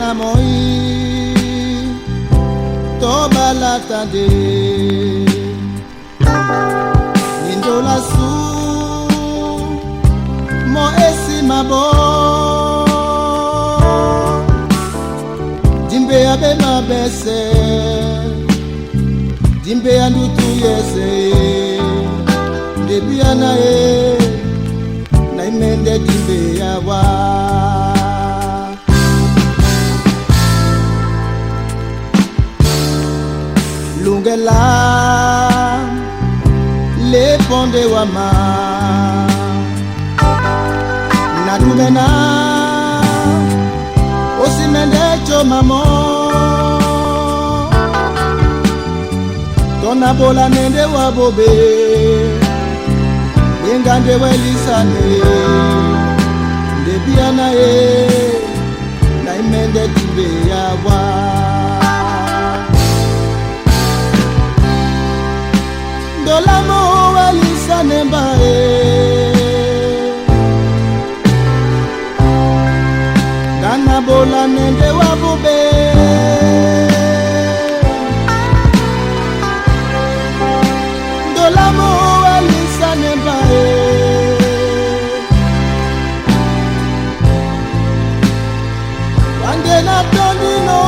na moi to balatade nindola su mo esi mabo dimbe abe mabese dimbe andutu yese debiana na imende dimbe yawa lungela le ponde wama na dumena osimende chomamo tona bola nende wabobe ingande welisane debiana na imende dimbe yawa dolamo welisane mbae dana bola nende wabobe dolamo welisane mbae wande na tondino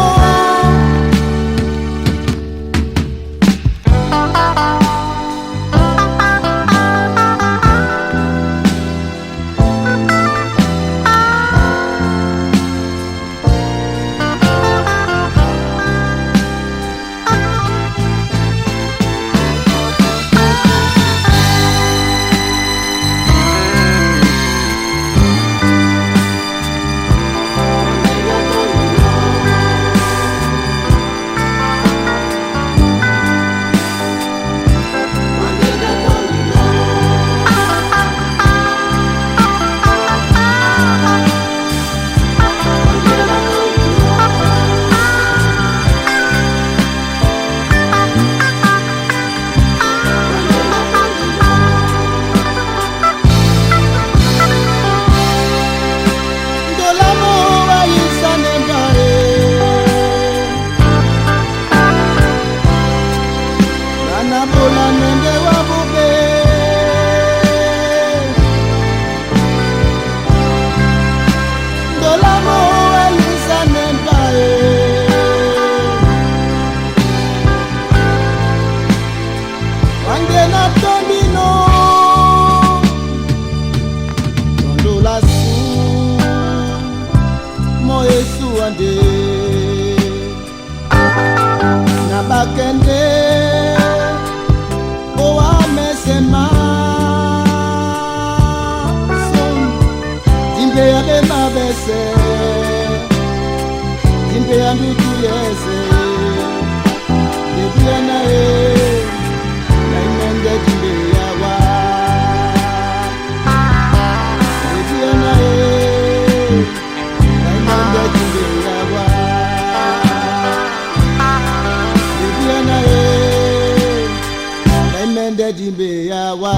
na bakende oa mesema son dimbe ya be mabese dimbe ya ndutu yese debiana na imende dimbe ya wa debiana na imende dimbe ya wa debiana na imende dimbe ya wa